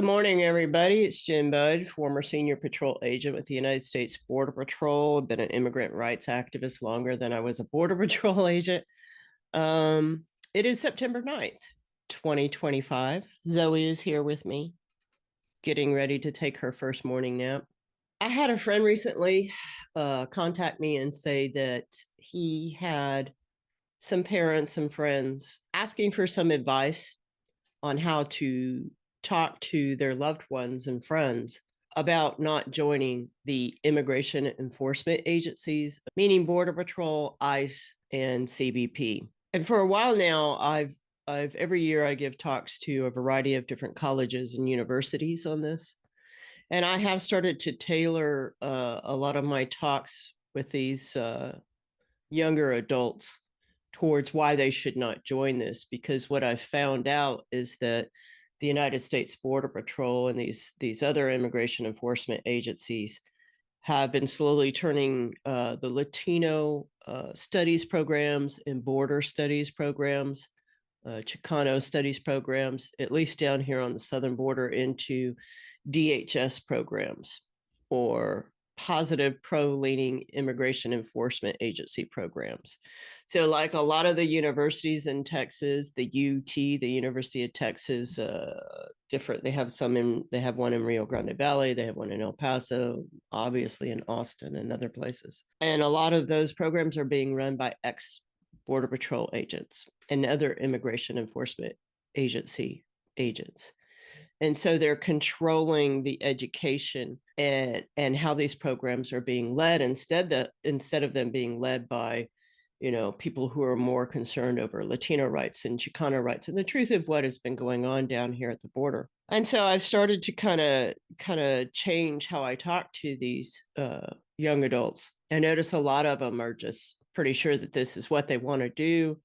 Good morning, everybody. It's Jim Budd, former senior patrol agent with the United States Border Patrol. I've been an immigrant rights activist longer than I was a Border Patrol agent. It is September 9th, 2025. Zoe is here with me, getting ready to take her first morning nap. I had a friend recently contact me and say that he had some parents and friends asking for some advice on how to talk to their loved ones and friends about not joining the immigration enforcement agencies, meaning Border Patrol, ICE, and CBP. And for a while now, I've every year I give talks to a variety of different colleges and universities on this. And I have started to tailor a lot of my talks with these younger adults towards why they should not join this, because what I've found out is that the United States Border Patrol and these other immigration enforcement agencies have been slowly turning the Latino studies programs and border studies programs, Chicano studies programs, at least down here on the southern border, into DHS programs, or positive pro-leaning immigration enforcement agency programs. So like a lot of the universities in Texas, the UT, the University of Texas, different, they have one in Rio Grande Valley, they have one in El Paso, obviously in Austin and other places. And a lot of those programs are being run by ex-Border Patrol agents and other immigration enforcement agency agents. And so they're controlling the education and how these programs are being led, instead of them being led by, people who are more concerned over Latino rights and Chicano rights and the truth of what has been going on down here at the border. And so I've started to kind of change how I talk to these young adults. I notice a lot of them are just pretty sure that this is what they want to do.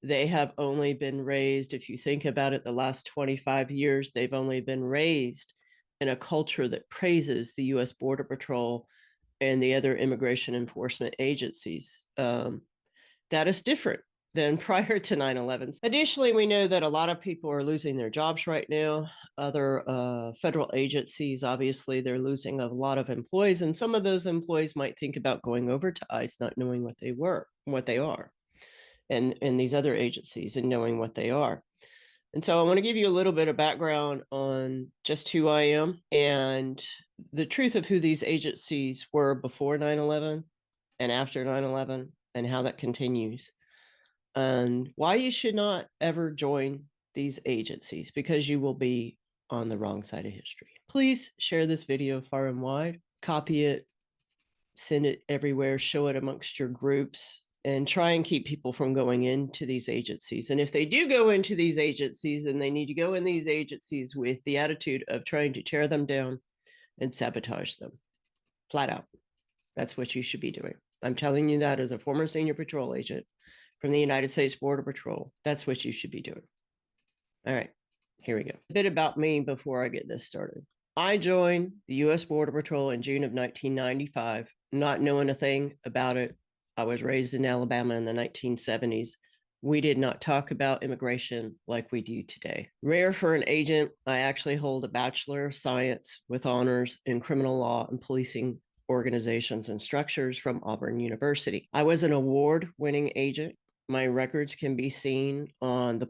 They have only been raised, if you think about it, the last 25 years, they've only been raised in a culture that praises the U.S. Border Patrol and the other immigration enforcement agencies. That is different than prior to 9/11. Additionally, we know that a lot of people are losing their jobs right now. Other federal agencies, obviously, they're losing a lot of employees, and some of those employees might think about going over to ICE, not knowing what they are. And these other agencies and knowing what they are. And so I want to give you a little bit of background on just who I am and the truth of who these agencies were before 9/11 and after 9/11 and how that continues, and why you should not ever join these agencies, because you will be on the wrong side of history. Please share this video far and wide, copy it, send it everywhere, show it amongst your groups, and try and keep people from going into these agencies. And if they do go into these agencies, then they need to go in these agencies with the attitude of trying to tear them down and sabotage them. Flat out. That's what you should be doing. I'm telling you that as a former senior patrol agent from the United States Border Patrol. That's what you should be doing. All right, here we go. A bit about me before I get this started. I joined the U.S. Border Patrol in June of 1995, not knowing a thing about it. I was raised in Alabama in the 1970s. We did not talk about immigration like we do today. Rare for an agent, I actually hold a Bachelor of Science with honors in criminal law and policing organizations and structures from Auburn University. I was an award-winning agent. My records can be seen on the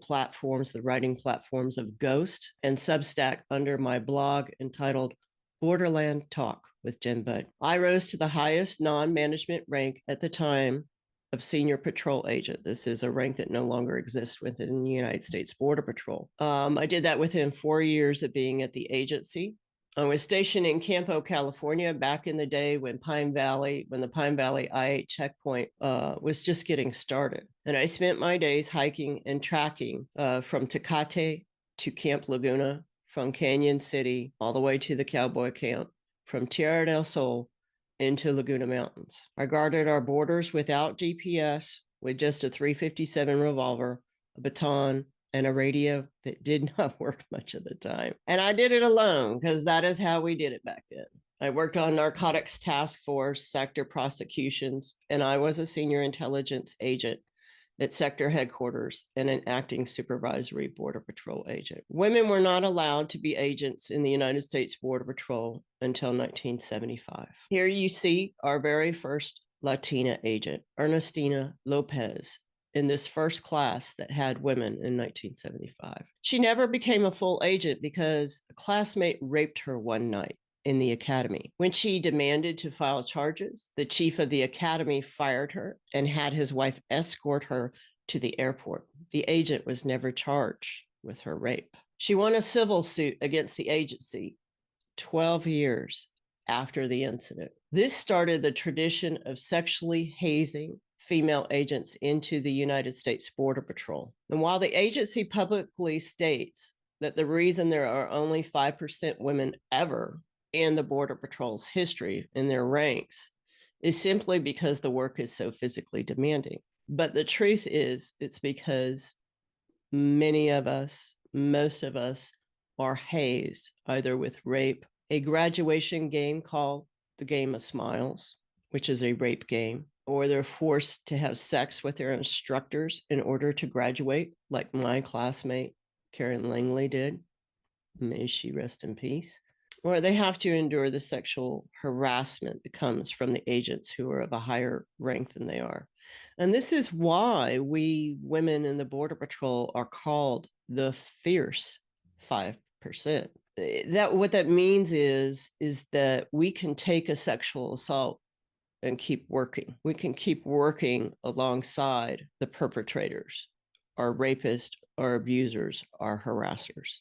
writing platforms of Ghost and Substack under my blog entitled Borderland Talk with Jim Budd. I rose to the highest non-management rank at the time of senior patrol agent. This is a rank that no longer exists within the United States Border Patrol. I did that within 4 years of being at the agency. I was stationed in Campo, California, back in the day when the Pine Valley I-8 checkpoint was just getting started. And I spent my days hiking and tracking from Tecate to Camp Laguna, from Canyon City all the way to the cowboy camp, from Tierra del Sol into Laguna Mountains. I guarded our borders without GPS, with just a .357 revolver, a baton, and a radio that did not work much of the time. And I did it alone, because that is how we did it back then. I worked on narcotics task force, sector prosecutions, and I was a senior intelligence agent at sector headquarters and an acting supervisory Border Patrol agent. Women were not allowed to be agents in the United States Border Patrol until 1975. Here you see our very first Latina agent, Ernestina Lopez, in this first class that had women in 1975. She never became a full agent because a classmate raped her one night in the academy. When she demanded to file charges, the chief of the academy fired her and had his wife escort her to the airport. The agent was never charged with her rape. She won a civil suit against the agency 12 years after the incident. This started the tradition of sexually hazing female agents into the United States Border Patrol. And while the agency publicly states that the reason there are only 5% women ever in the Border Patrol's history in their ranks is simply because the work is so physically demanding. But the truth is, it's because many of us, most of us, are hazed either with rape, a graduation game called the Game of Smiles, which is a rape game, or they're forced to have sex with their instructors in order to graduate, like my classmate, Karen Langley, did. May she rest in peace. Or they have to endure the sexual harassment that comes from the agents who are of a higher rank than they are. And this is why we women in the Border Patrol are called the fierce 5%. That what that means is that we can take a sexual assault and keep working. We can keep working alongside the perpetrators, our rapists, our abusers, our harassers.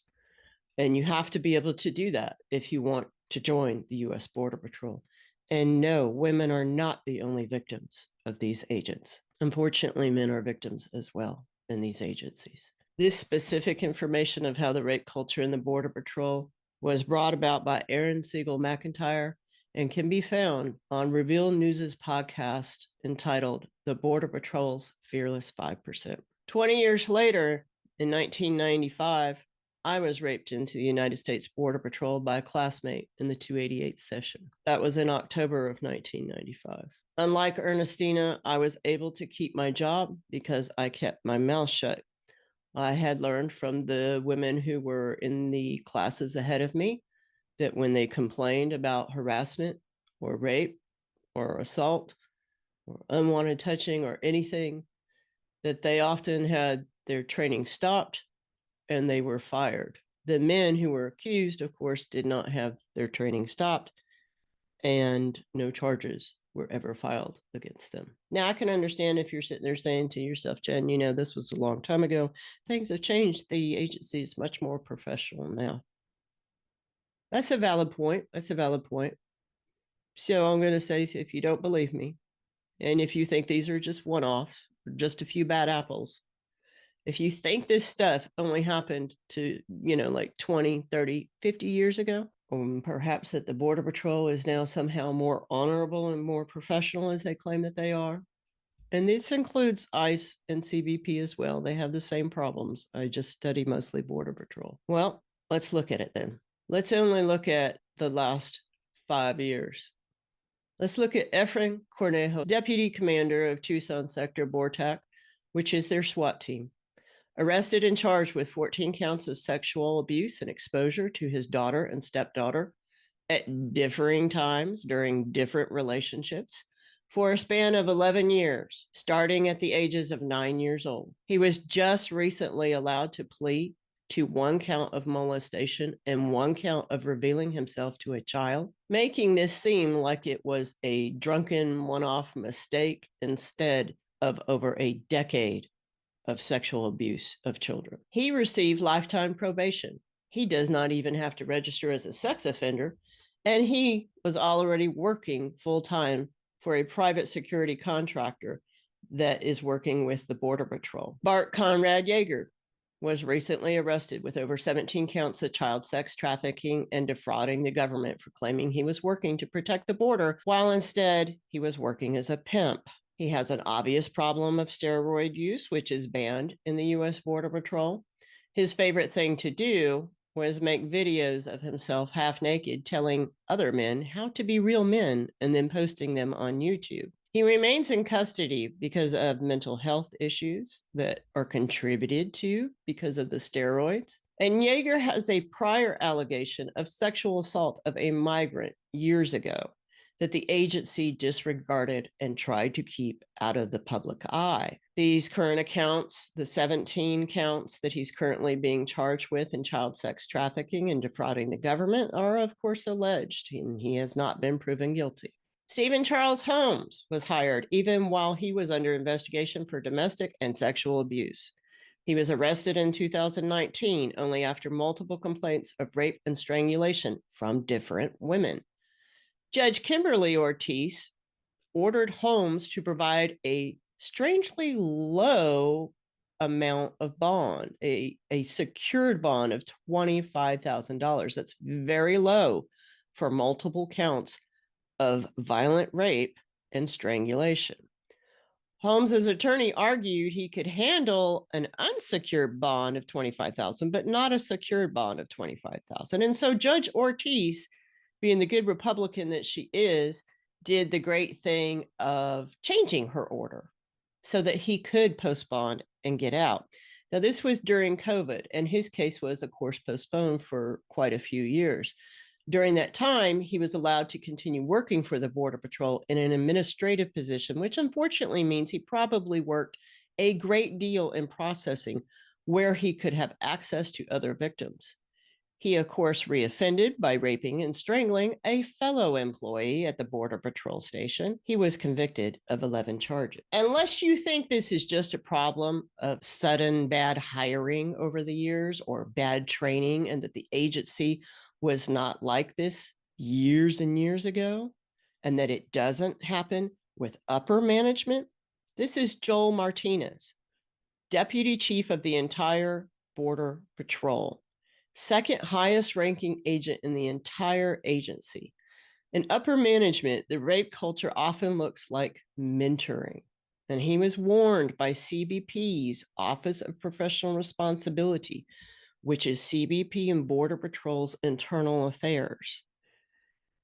And you have to be able to do that if you want to join the US Border Patrol. And no, women are not the only victims of these agents. Unfortunately, men are victims as well in these agencies. This specific information of how the rape culture in the Border Patrol was brought about by Aaron Siegel McIntyre and can be found on Reveal News' podcast entitled The Border Patrol's Fearless 5%. 20 years later, in 1995, I was raped into the United States Border Patrol by a classmate in the 288th session. That was in October of 1995. Unlike Ernestina, I was able to keep my job because I kept my mouth shut. I had learned from the women who were in the classes ahead of me that when they complained about harassment or rape or assault or unwanted touching or anything, that they often had their training stopped and they were fired. The men who were accused, of course, did not have their training stopped, and no charges were ever filed against them. Now, I can understand if you're sitting there saying to yourself, Jen, you know, this was a long time ago. Things have changed. The agency is much more professional now. That's a valid point. That's a valid point. So I'm going to say, if you don't believe me, and if you think these are just one-offs, just a few bad apples, if you think this stuff only happened to, you know, like 20, 30, 50 years ago, or perhaps that the Border Patrol is now somehow more honorable and more professional as they claim that they are. And this includes ICE and CBP as well. They have the same problems. I just study mostly Border Patrol. Well, let's look at it then. Let's only look at the last 5 years. Let's look at Efrain Cornejo, deputy commander of Tucson Sector BORTAC, which is their SWAT team. Arrested and charged with 14 counts of sexual abuse and exposure to his daughter and stepdaughter at differing times during different relationships for a span of 11 years, starting at the ages of 9 years old. He was just recently allowed to plead to 1 count of molestation and 1 count of revealing himself to a child, making this seem like it was a drunken one-off mistake instead of over a decade of sexual abuse of children. He received lifetime probation. He does not even have to register as a sex offender, and he was already working full-time for a private security contractor that is working with the Border Patrol. Bart Conrad Yeager was recently arrested with over 17 counts of child sex trafficking and defrauding the government for claiming he was working to protect the border, while instead he was working as a pimp. He has an obvious problem of steroid use, which is banned in the US Border Patrol. His favorite thing to do was make videos of himself half naked telling other men how to be real men and then posting them on YouTube. He remains in custody because of mental health issues that are contributed to because of the steroids. And Yeager has a prior allegation of sexual assault of a migrant years ago that the agency disregarded and tried to keep out of the public eye. These current accounts, the 17 counts that he's currently being charged with in child sex trafficking and defrauding the government, are, of course, alleged, and he has not been proven guilty. Stephen Charles Holmes was hired even while he was under investigation for domestic and sexual abuse. He was arrested in 2019 only after multiple complaints of rape and strangulation from different women. Judge Kimberly Ortiz ordered Holmes to provide a strangely low amount of bond, a secured bond of $25,000. That's very low for multiple counts of violent rape and strangulation. Holmes's attorney argued he could handle an unsecured bond of $25,000, but not a secured bond of $25,000. And so Judge Ortiz, being the good Republican that she is, did the great thing of changing her order so that he could post bond and get out. Now, this was during COVID, and his case was, of course, postponed for quite a few years. During that time, he was allowed to continue working for the Border Patrol in an administrative position, which unfortunately means he probably worked a great deal in processing where he could have access to other victims. He, of course, reoffended by raping and strangling a fellow employee at the Border Patrol station. He was convicted of 11 charges. Unless you think this is just a problem of sudden bad hiring over the years or bad training, and that the agency was not like this years and years ago, and that it doesn't happen with upper management, this is Joel Martinez, Deputy Chief of the entire Border Patrol, second highest ranking agent in the entire agency. In upper management, the rape culture often looks like mentoring. And he was warned by CBP's Office of Professional Responsibility, which is CBP and Border Patrol's internal affairs,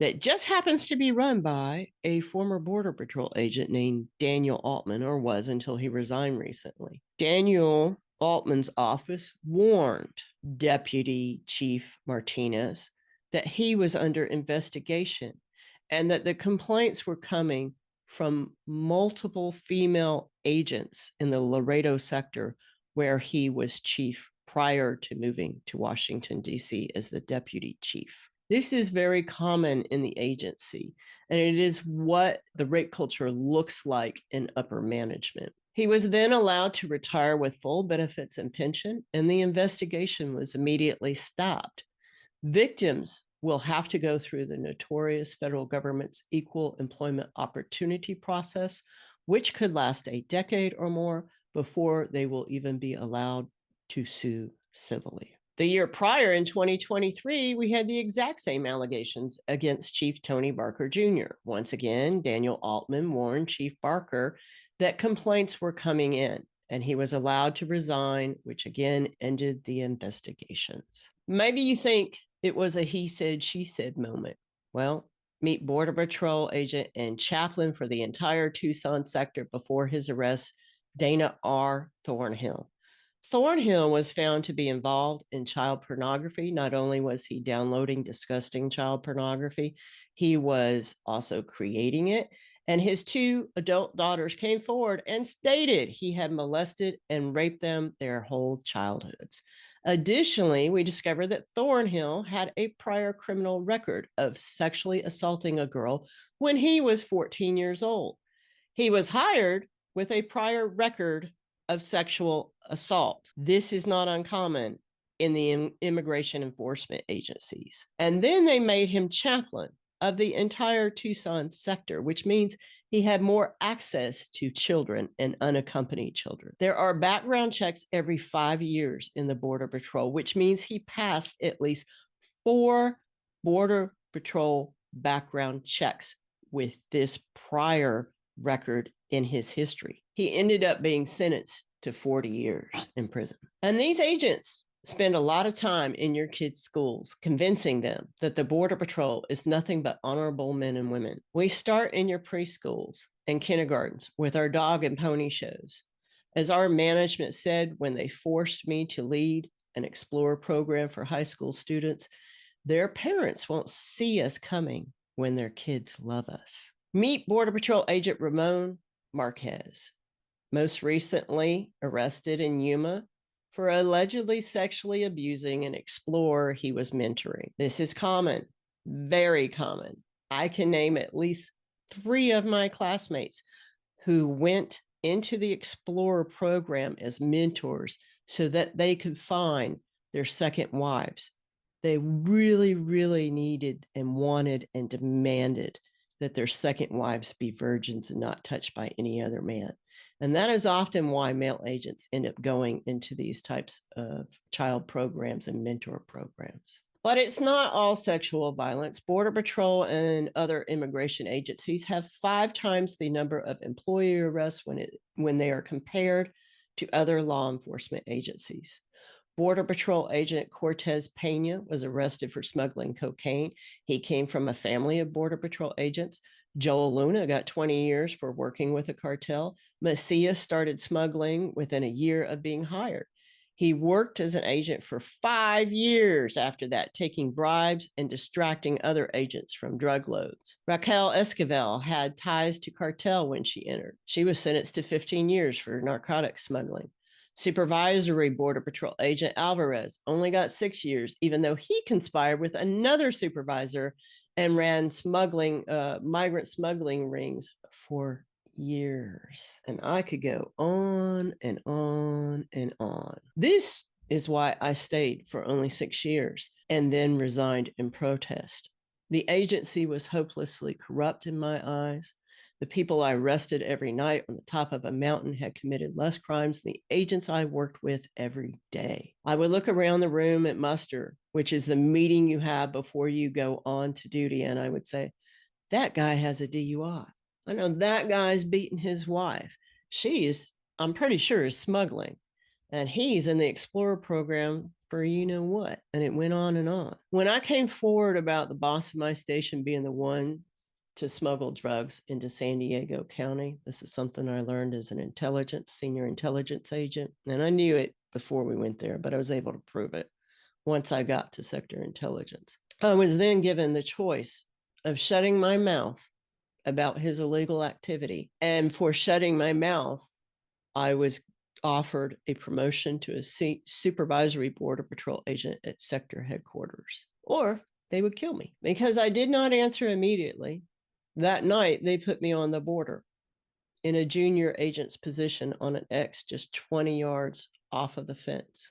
that just happens to be run by a former Border Patrol agent named Daniel Altman, or was until he resigned recently. Daniel Altman's office warned Deputy Chief Martinez that he was under investigation and that the complaints were coming from multiple female agents in the Laredo sector where he was chief prior to moving to Washington, D.C. as the deputy chief. This is very common in the agency, and it is what the rape culture looks like in upper management. He was then allowed to retire with full benefits and pension, and the investigation was immediately stopped. Victims will have to go through the notorious federal government's equal employment opportunity process, which could last a decade or more before they will even be allowed to sue civilly. The year prior, in 2023, we had the exact same allegations against Chief Tony Barker Jr. Once again, Daniel Altman warned Chief Barker that complaints were coming in, and he was allowed to resign, which again ended the investigations. Maybe you think it was a he said, she said moment. Well, meet Border Patrol agent and chaplain for the entire Tucson sector before his arrest, Dana R. Thornhill. Thornhill was found to be involved in child pornography. Not only was he downloading disgusting child pornography, he was also creating it. And his two adult daughters came forward and stated he had molested and raped them their whole childhoods. Additionally, we discovered that Thornhill had a prior criminal record of sexually assaulting a girl when he was 14 years old. He was hired with a prior record of sexual assault. This is not uncommon in the immigration enforcement agencies. And then they made him chaplain of the entire Tucson sector, which means he had more access to children and unaccompanied children. There are background checks every 5 years in the Border Patrol, which means he passed at least 4 Border Patrol background checks with this prior record in his history. He ended up being sentenced to 40 years in prison. And these agents Spend a lot of time in your kids' schools convincing them that the Border Patrol is nothing but honorable men and women. We start in your preschools and kindergartens with our dog and pony shows. As our management said when they forced me to lead an Explorer program for high school students, their parents won't see us coming when their kids love us. Meet Border Patrol Agent Ramon Marquez, most recently arrested in Yuma for allegedly sexually abusing an explorer he was mentoring. This is common, very common. I can name at least 3 of my classmates who went into the Explorer program as mentors so that they could find their second wives. They really, really needed and wanted and demanded that their second wives be virgins and not touched by any other man. And that is often why male agents end up going into these types of child programs and mentor programs. But it's not all sexual violence. Border Patrol and other immigration agencies have 5 times the number of employee arrests when they are compared to other law enforcement agencies. Border Patrol agent Cortez Pena was arrested for smuggling cocaine. He came from a family of Border Patrol agents. Joel Luna got 20 years for working with a cartel. Macias started smuggling within a year of being hired. He worked as an agent for 5 years after that, taking bribes and distracting other agents from drug loads. Raquel Esquivel had ties to cartel when she entered. She was sentenced to 15 years for narcotics smuggling. Supervisory Border Patrol agent Alvarez only got 6 years, even though he conspired with another supervisor and ran migrant smuggling rings for years. And I could go on and on and on. This is why I stayed for only 6 years and then resigned in protest. The agency was hopelessly corrupt in my eyes. The people I arrested every night on the top of a mountain had committed less crimes than the agents I worked with every day. I would look around the room at muster, which is the meeting you have before you go on to duty, and I would say, that guy has a DUI. I know that guy's beating his wife. I'm pretty sure, is smuggling. And he's in the Explorer program for you know what. And it went on and on. When I came forward about the boss of my station being the one to smuggle drugs into San Diego County, this is something I learned as an senior intelligence agent. And I knew it before we went there, but I was able to prove it once I got to sector intelligence. I was then given the choice of shutting my mouth about his illegal activity. And for shutting my mouth, I was offered a promotion to a supervisory Border Patrol agent at sector headquarters, or they would kill me because I did not answer immediately. That night, they put me on the border in a junior agent's position on an X just 20 yards off of the fence.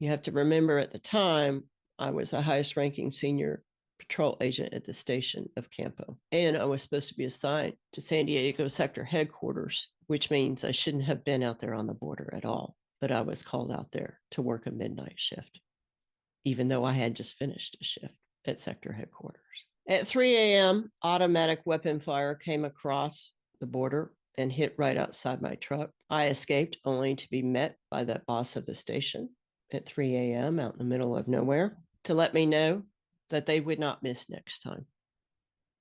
You have to remember at the time, I was the highest ranking senior patrol agent at the station of Campo. And I was supposed to be assigned to San Diego sector headquarters, which means I shouldn't have been out there on the border at all. But I was called out there to work a midnight shift, even though I had just finished a shift at sector headquarters. At 3 a.m., automatic weapon fire came across the border and hit right outside my truck. I escaped only to be met by the boss of the station at 3 a.m. out in the middle of nowhere to let me know that they would not miss next time.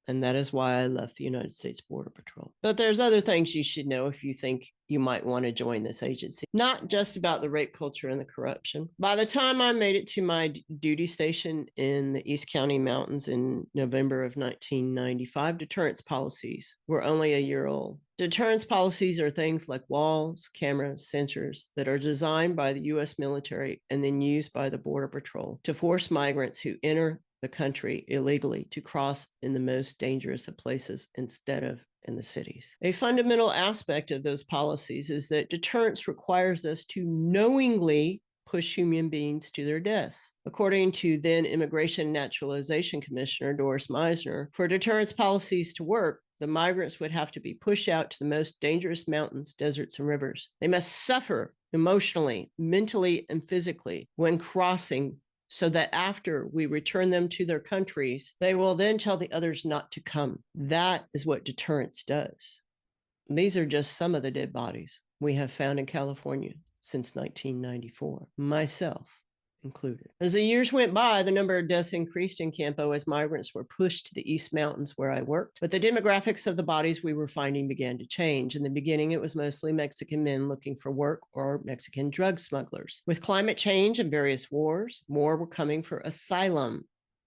And that is why I left the United States Border Patrol. But there's other things you should know if you think you might want to join this agency, not just about the rape culture and the corruption. By the time I made it to my duty station in the East County Mountains in November of 1995, deterrence policies were only a year old. Deterrence policies are things like walls, cameras, sensors that are designed by the U.S. military and then used by the Border Patrol to force migrants who enter the country illegally to cross in the most dangerous of places instead of in the cities. A fundamental aspect of those policies is that deterrence requires us to knowingly push human beings to their deaths. According to then Immigration and Naturalization Commissioner Doris Meisner, for deterrence policies to work, the migrants would have to be pushed out to the most dangerous mountains, deserts, and rivers. They must suffer emotionally, mentally, and physically when crossing, so that after we return them to their countries, they will then tell the others not to come. That is what deterrence does. These are just some of the dead bodies we have found in California since 1994. Myself included. As the years went by, the number of deaths increased in Campo as migrants were pushed to the East Mountains where I worked. But the demographics of the bodies we were finding began to change. In the beginning, it was mostly Mexican men looking for work or Mexican drug smugglers. With climate change and various wars, more were coming for asylum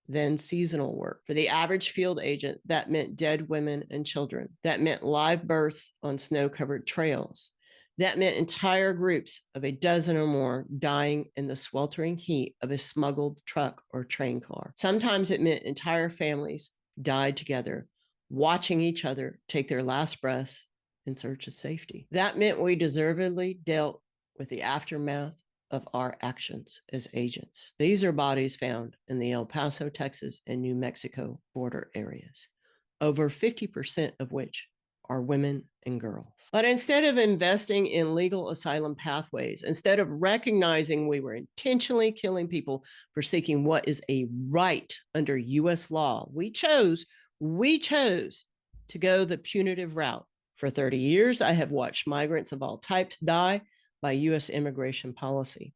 than seasonal work. For the average field agent, that meant dead women and children. That meant live births on snow-covered trails. That meant entire groups of a dozen or more dying in the sweltering heat of a smuggled truck or train car. Sometimes it meant entire families died together, watching each other take their last breaths in search of safety. That meant we deservedly dealt with the aftermath of our actions as agents. These are bodies found in the El Paso, Texas, and New Mexico border areas, over 50% of which are women and girls. But instead of investing in legal asylum pathways, instead of recognizing we were intentionally killing people for seeking what is a right under US law, we chose to go the punitive route. For 30 years, I have watched migrants of all types die by US immigration policy.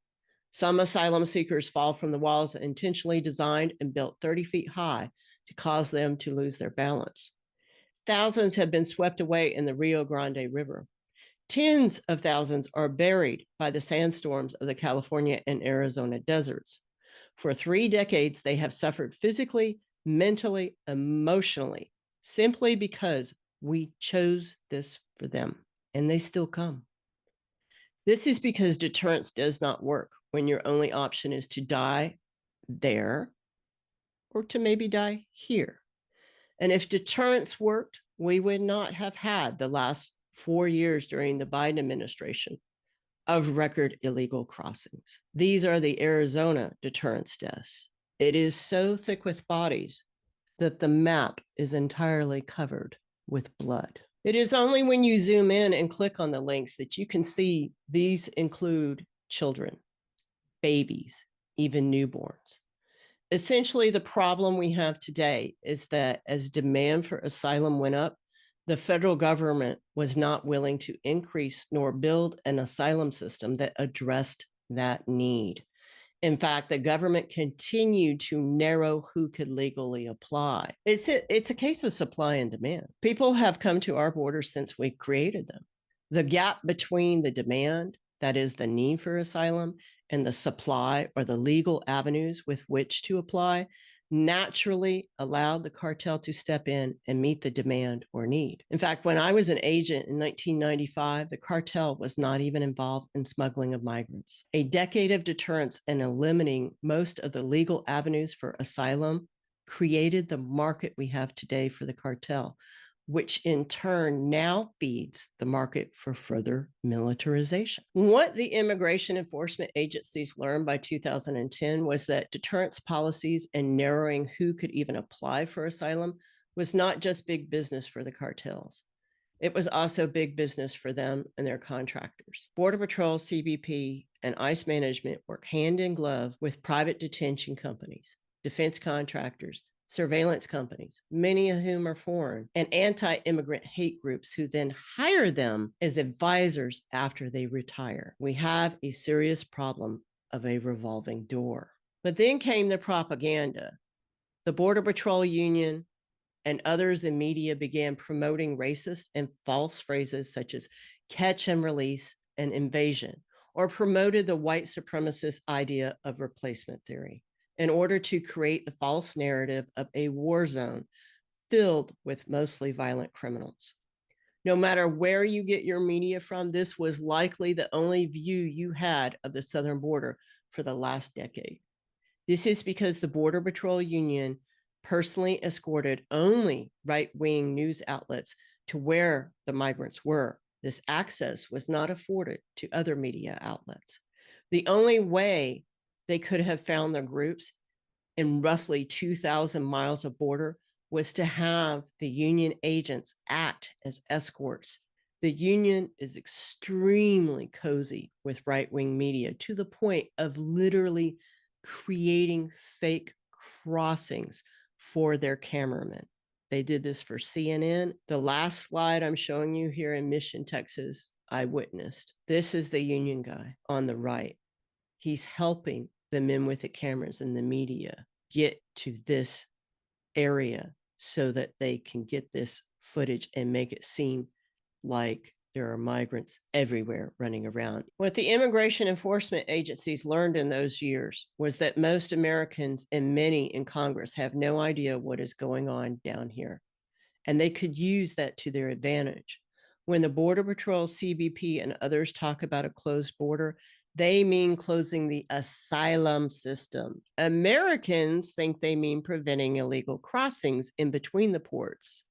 Some asylum seekers fall from the walls intentionally designed and built 30 feet high to cause them to lose their balance. Thousands have been swept away in the Rio Grande River. Tens of thousands are buried by the sandstorms of the California and Arizona deserts. For 3 decades, they have suffered physically, mentally, emotionally, simply because we chose this for them, and they still come. This is because deterrence does not work when your only option is to die there or to maybe die here. And if deterrence worked, we would not have had the last 4 years during the Biden administration of record illegal crossings. These are the Arizona deterrence deaths. It is so thick with bodies that the map is entirely covered with blood. It is only when you zoom in and click on the links that you can see these include children, babies, even newborns. Essentially, the problem we have today is that as demand for asylum went up, the federal government was not willing to increase nor build an asylum system that addressed that need. In fact, the government continued to narrow who could legally apply. It's a case of supply and demand. People have come to our borders since we created them. The gap between the demand, that is the need for asylum, and the supply or the legal avenues with which to apply, naturally allowed the cartel to step in and meet the demand or need. In fact, when I was an agent in 1995, the cartel was not even involved in smuggling of migrants. A decade of deterrence and eliminating most of the legal avenues for asylum created the market we have today for the cartel, which in turn now feeds the market for further militarization. What the immigration enforcement agencies learned by 2010 was that deterrence policies and narrowing who could even apply for asylum was not just big business for the cartels. It was also big business for them and their contractors. Border Patrol, CBP, and ICE management work hand in glove with private detention companies, defense contractors, surveillance companies, many of whom are foreign, and anti-immigrant hate groups who then hire them as advisors after they retire. We have a serious problem of a revolving door. But then came the propaganda. The Border Patrol Union and others in media began promoting racist and false phrases such as catch and release and invasion, or promoted the white supremacist idea of replacement theory in order to create the false narrative of a war zone filled with mostly violent criminals. No matter where you get your media from, this was likely the only view you had of the southern border for the last decade. This is because the Border Patrol Union personally escorted only right-wing news outlets to where the migrants were. This access was not afforded to other media outlets. The only way they could have found their groups in roughly 2,000 miles of border was to have the union agents act as escorts. The union is extremely cozy with right-wing media to the point of literally creating fake crossings for their cameramen. They did this for CNN. The last slide I'm showing you here in Mission, Texas, I witnessed. This is the union guy on the right. He's helping the men with the cameras and the media get to this area so that they can get this footage and make it seem like there are migrants everywhere running around. What the immigration enforcement agencies learned in those years was that most Americans and many in Congress have no idea what is going on down here, and they could use that to their advantage. When the Border Patrol, CBP, and others talk about a closed border, they mean closing the asylum system. Americans think they mean preventing illegal crossings in between the ports.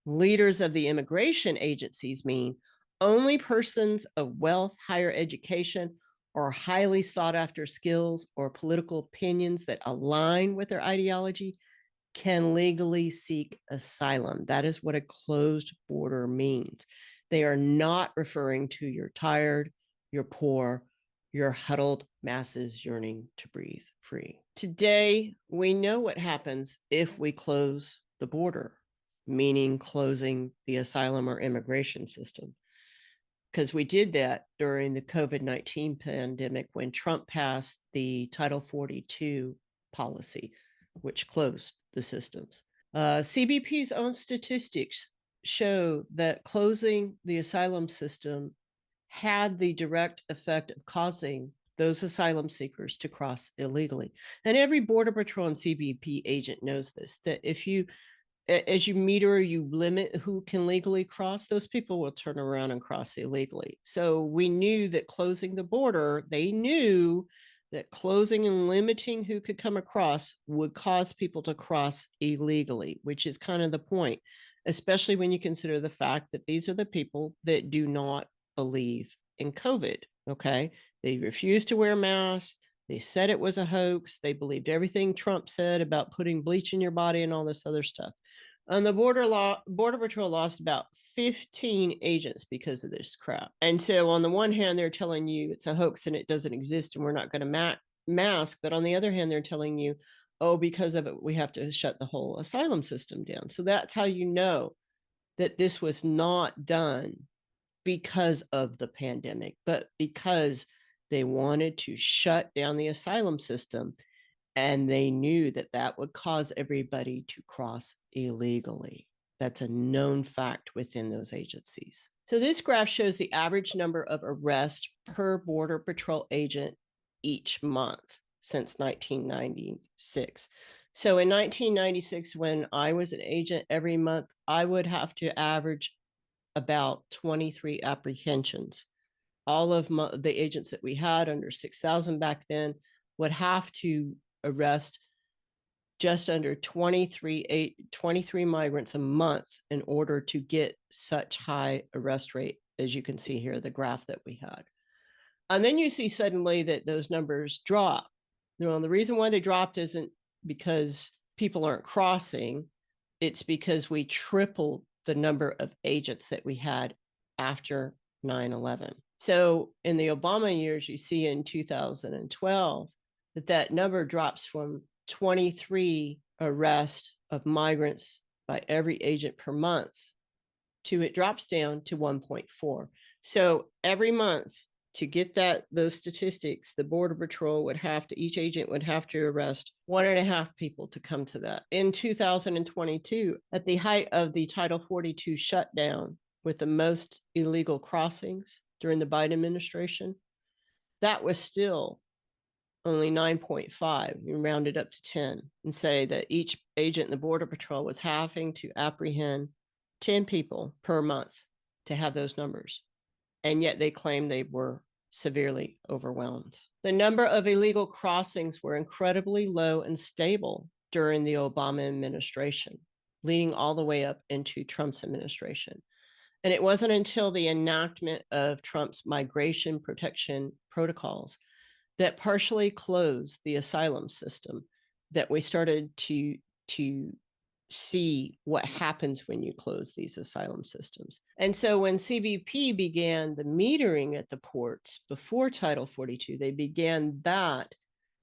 Leaders of the immigration agencies mean only persons of wealth, higher education, or highly sought after skills or political opinions that align with their ideology can legally seek asylum. That is what a closed border means. They are not referring to your tired, your poor, your huddled masses yearning to breathe free. Today, we know what happens if we close the border, meaning closing the asylum or immigration system. Because we did that during the COVID-19 pandemic when Trump passed the Title 42 policy, which closed the systems. CBP's own statistics show that closing the asylum system had the direct effect of causing those asylum seekers to cross illegally. And every Border Patrol and CBP agent knows this, that if you as you meter, you limit who can legally cross, those people will turn around and cross illegally. So we knew that closing the border, they knew that closing and limiting who could come across would cause people to cross illegally, which is kind of the point, especially when you consider the fact that these are the people that do not believe in COVID. Okay. They refused to wear masks. They said it was a hoax. They believed everything Trump said about putting bleach in your body and all this other stuff. And the Border Patrol lost about 15 agents because of this crap. And so on the one hand, they're telling you it's a hoax and it doesn't exist and we're not going to mask. But on the other hand, they're telling you, oh, because of it, we have to shut the whole asylum system down. So that's how you know that this was not done because of the pandemic, but because they wanted to shut down the asylum system, and they knew that that would cause everybody to cross illegally. That's a known fact within those agencies. So this graph shows the average number of arrests per Border Patrol agent each month since 1996. So in 1996, when I was an agent, every month I would have to average about 23 apprehensions. All of the agents that we had under 6,000 back then would have to arrest just under 23 migrants a month in order to get such high arrest rate, as you can see here, the graph that we had. And then you see suddenly that those numbers drop. The reason why they dropped isn't because people aren't crossing. It's because we tripled the number of agents that we had after 9/11. So in the Obama years, you see in 2012 that number drops from 23 arrests of migrants by every agent per month to it drops down to 1.4. So every month, to get those statistics, the Border Patrol would have to, each agent would have to arrest 1.5 people to come to that. In 2022, at the height of the Title 42 shutdown, with the most illegal crossings during the Biden administration, that was still only 9.5. You round it up to 10 and say that each agent in the Border Patrol was having to apprehend 10 people per month to have those numbers. And yet they claim they were severely overwhelmed. The number of illegal crossings were incredibly low and stable during the Obama administration, leading all the way up into Trump's administration. And it wasn't until the enactment of Trump's migration protection protocols that partially closed the asylum system that we started to see what happens when you close these asylum systems. And so when CBP began the metering at the ports before Title 42, they began that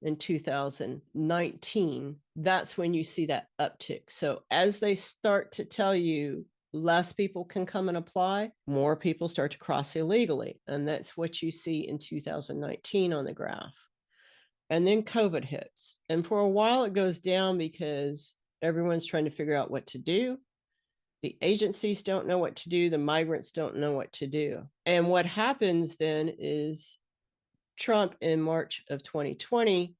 in 2019. That's when you see that uptick. So as they start to tell you less people can come and apply, more people start to cross illegally. And that's what you see in 2019 on the graph. And then COVID hits. And for a while, it goes down because everyone's trying to figure out what to do. The agencies don't know what to do. The migrants don't know what to do. And what happens then is Trump in March of 2020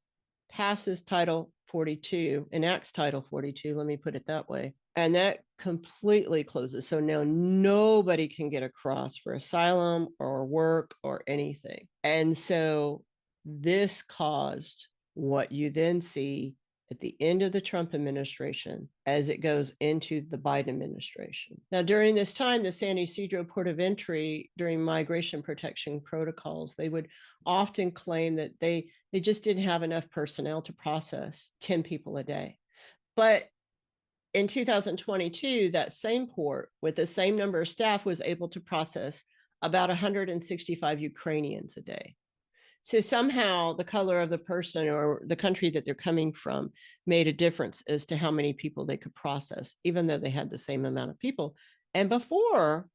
passes Title 42, enacts Title 42, let me put it that way. And that completely closes. So now nobody can get across for asylum or work or anything. And so this caused what you then see at the end of the Trump administration as it goes into the Biden administration. Now, during this time, the San Ysidro port of entry, during migration protection protocols, they would often claim that they just didn't have enough personnel to process 10 people a day. But in 2022, that same port with the same number of staff was able to process about 165 Ukrainians a day. So somehow the color of the person or the country that they're coming from made a difference as to how many people they could process, even though they had the same amount of people. And before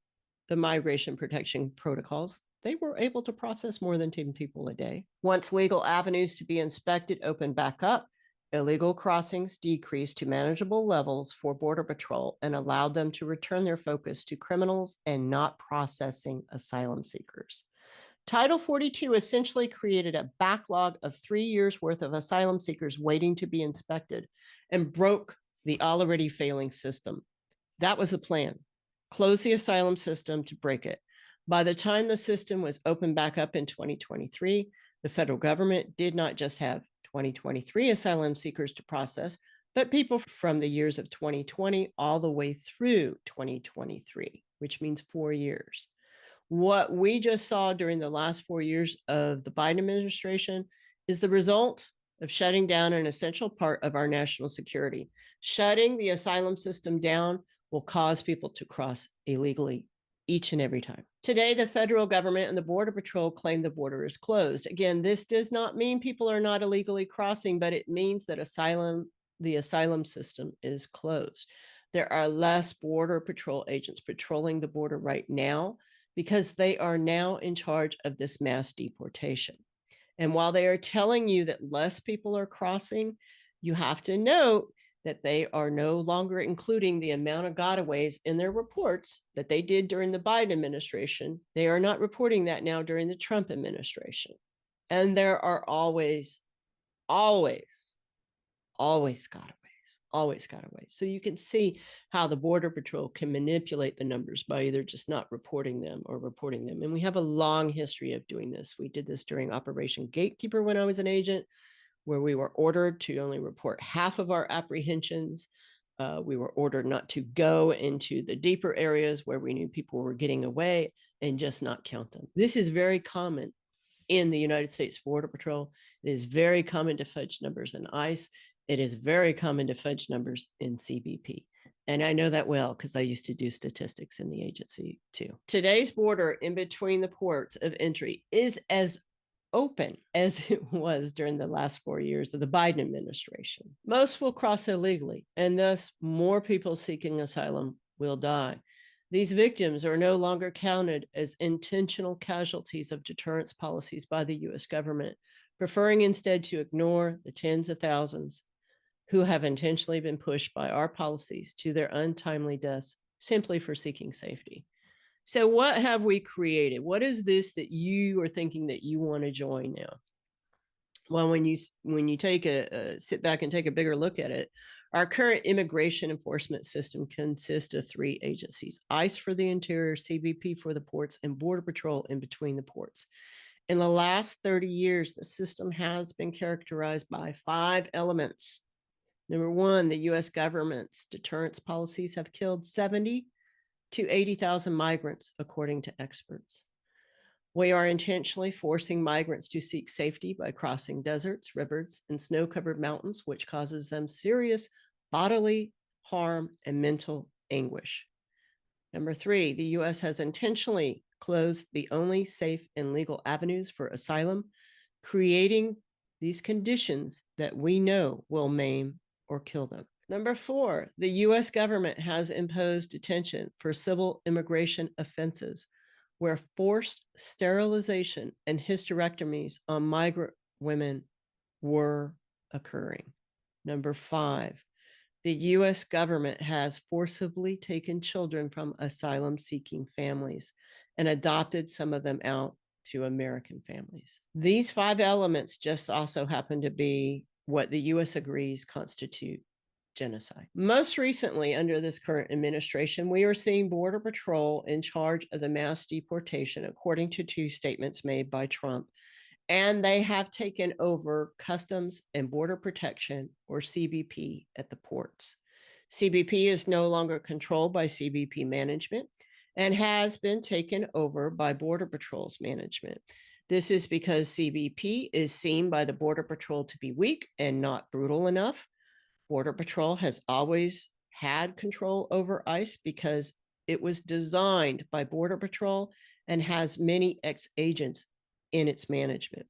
the migration protection protocols, they were able to process more than 10 people a day. Once legal avenues to be inspected opened back up, illegal crossings decreased to manageable levels for Border Patrol and allowed them to return their focus to criminals and not processing asylum seekers. Title 42 essentially created a backlog of 3 years worth of asylum seekers waiting to be inspected and broke the already failing system. That was the plan. Close the asylum system to break it. By the time the system was opened back up in 2023, the federal government did not just have 2023 asylum seekers to process, but people from the years of 2020 all the way through 2023, which means 4 years. What we just saw during the last 4 years of the Biden administration is the result of shutting down an essential part of our national security. Shutting the asylum system down will cause people to cross illegally each and every time. Today, the federal government and the Border Patrol claim the border is closed. Again, this does not mean people are not illegally crossing, but it means that the asylum system is closed. There are less Border Patrol agents patrolling the border right now because they are now in charge of this mass deportation. And while they are telling you that less people are crossing, you have to note that they are no longer including the amount of gotaways in their reports that they did during the Biden administration. They are not reporting that now during the Trump administration. And there are always gotaways. So you can see how the Border Patrol can manipulate the numbers by either just not reporting them or reporting them. And we have a long history of doing this. We did this during Operation Gatekeeper when I was an agent, where we were ordered to only report half of our apprehensions. We were ordered not to go into the deeper areas where we knew people were getting away and just not count them. This is very common in the United States Border Patrol. It is very common to fudge numbers in ICE. It is very common to fudge numbers in CBP. And I know that well because I used to do statistics in the agency too. Today's border in between the ports of entry is as open as it was during the last 4 years of the Biden administration. Most will cross illegally, and thus more people seeking asylum will die. These victims are no longer counted as intentional casualties of deterrence policies by the US government, preferring instead to ignore the tens of thousands who have intentionally been pushed by our policies to their untimely deaths simply for seeking safety. So what have we created? What is this that you are thinking that you want to join now? Well, when you take sit back and take a bigger look at it, our current immigration enforcement system consists of 3 agencies: ICE for the interior, CBP for the ports, and Border Patrol in between the ports. In the last 30 years, the system has been characterized by 5 elements. Number 1, the US government's deterrence policies have killed 70 to 80,000 migrants, according to experts. We are intentionally forcing migrants to seek safety by crossing deserts, rivers, and snow-covered mountains, which causes them serious bodily harm and mental anguish. Number 3, the US has intentionally closed the only safe and legal avenues for asylum, creating these conditions that we know will maim or kill them. Number 4, the US government has imposed detention for civil immigration offenses, where forced sterilization and hysterectomies on migrant women were occurring. Number 5, the U.S. government has forcibly taken children from asylum seeking families and adopted some of them out to American families. These 5 elements just also happen to be what the U.S. agrees constitute genocide. Most recently, under this current administration, we are seeing Border Patrol in charge of the mass deportation, according to 2 statements made by Trump. And they have taken over Customs and Border Protection, or CBP, at the ports. CBP is no longer controlled by CBP management and has been taken over by Border Patrol's management. This is because CBP is seen by the Border Patrol to be weak and not brutal enough. Border Patrol has always had control over ICE because it was designed by Border Patrol and has many ex-agents in its management.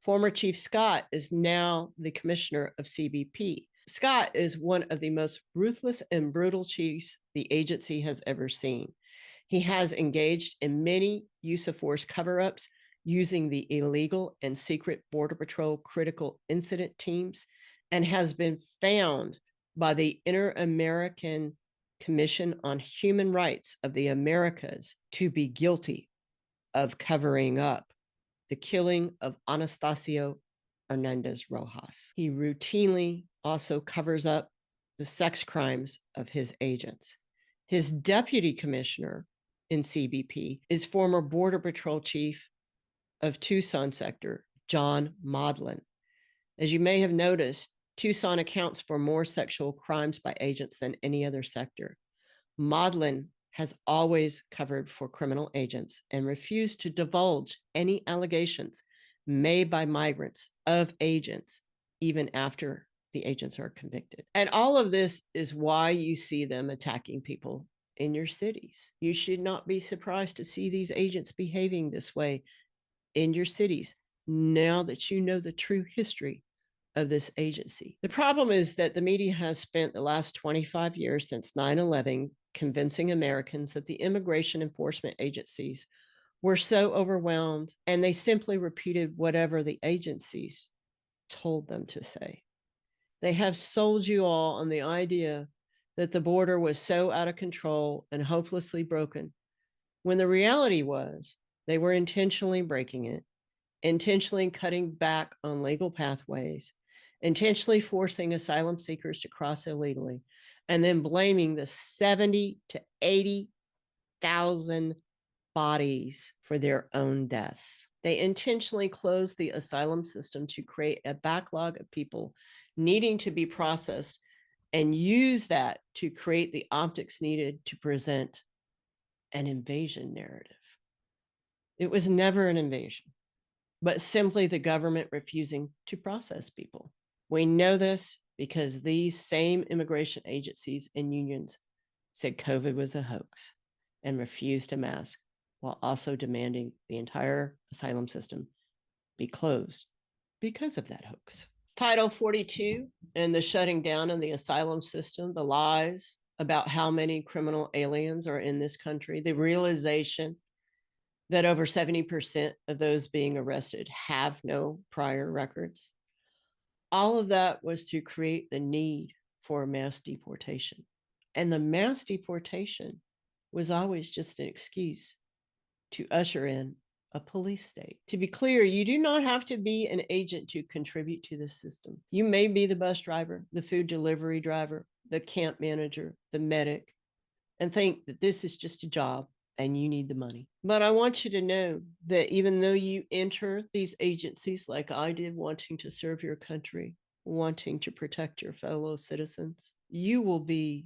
Former Chief Scott is now the commissioner of CBP. Scott is one of the most ruthless and brutal chiefs the agency has ever seen. He has engaged in many use of force cover-ups using the illegal and secret Border Patrol critical incident teams, and has been found by the Inter-American Commission on Human Rights of the Americas to be guilty of covering up the killing of Anastasio Hernandez Rojas. He routinely also covers up the sex crimes of his agents. His deputy commissioner in CBP is former Border Patrol Chief of Tucson sector, John Maudlin. As you may have noticed, Tucson accounts for more sexual crimes by agents than any other sector. Maudlin has always covered for criminal agents and refused to divulge any allegations made by migrants of agents, even after the agents are convicted. And all of this is why you see them attacking people in your cities. You should not be surprised to see these agents behaving this way in your cities now that you know the true history of this agency. The problem is that the media has spent the last 25 years since 9/11 convincing Americans that the immigration enforcement agencies were so overwhelmed, and they simply repeated whatever the agencies told them to say. They have sold you all on the idea that the border was so out of control and hopelessly broken, when the reality was they were intentionally breaking it, intentionally cutting back on legal pathways, intentionally forcing asylum seekers to cross illegally, and then blaming the 70 to 80,000 bodies for their own deaths. They intentionally closed the asylum system to create a backlog of people needing to be processed and use that to create the optics needed to present an invasion narrative. It was never an invasion, but simply the government refusing to process people. We know this because these same immigration agencies and unions said COVID was a hoax and refused to mask, while also demanding the entire asylum system be closed because of that hoax. Title 42 and the shutting down of the asylum system, the lies about how many criminal aliens are in this country, the realization that over 70% of those being arrested have no prior records. All of that was to create the need for mass deportation. And the mass deportation was always just an excuse to usher in a police state. To be clear, you do not have to be an agent to contribute to the system. You may be the bus driver, the food delivery driver, the camp manager, the medic, and think that this is just a job and you need the money. But I want you to know that even though you enter these agencies like I did, wanting to serve your country, wanting to protect your fellow citizens, you will be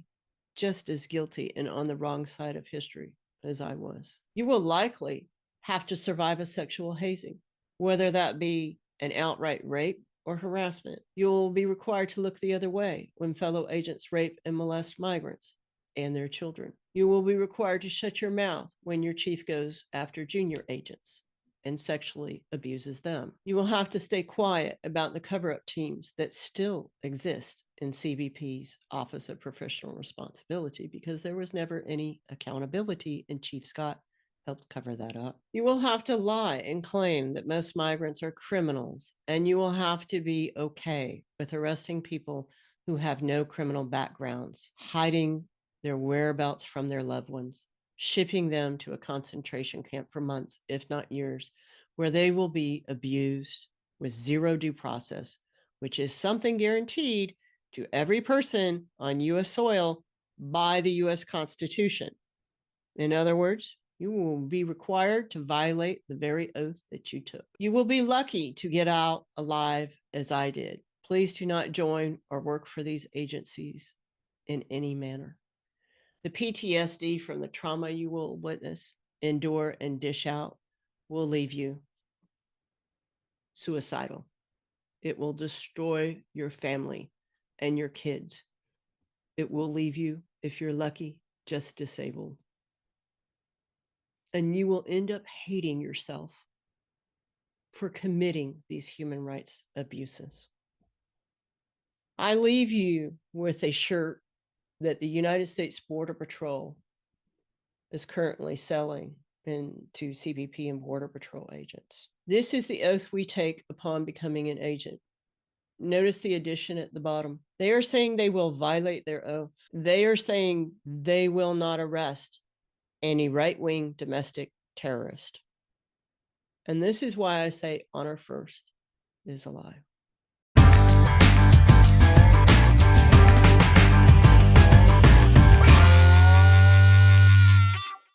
just as guilty and on the wrong side of history as I was. You will likely have to survive a sexual hazing, whether that be an outright rape or harassment. You'll be required to look the other way when fellow agents rape and molest migrants and their children. You will be required to shut your mouth when your chief goes after junior agents and sexually abuses them. You will have to stay quiet about the cover-up teams that still exist in CBP's Office of Professional Responsibility, because there was never any accountability in Chief Scott helped cover that up. You will have to lie and claim that most migrants are criminals, and you will have to be okay with arresting people who have no criminal backgrounds, hiding their whereabouts from their loved ones, shipping them to a concentration camp for months, if not years, where they will be abused with zero due process, which is something guaranteed to every person on U.S. soil by the U.S. Constitution. In other words, you will be required to violate the very oath that you took. You will be lucky to get out alive as I did. Please do not join or work for these agencies in any manner. The PTSD from the trauma you will witness, endure, and dish out will leave you suicidal. It will destroy your family and your kids. It will leave you, if you're lucky, just disabled. And you will end up hating yourself for committing these human rights abuses. I leave you with a shirt that the United States Border Patrol is currently selling to CBP and Border Patrol agents. This is the oath we take upon becoming an agent. Notice the addition at the bottom. They are saying they will violate their oath. They are saying they will not arrest any right-wing domestic terrorist. And this is why I say honor first is a lie.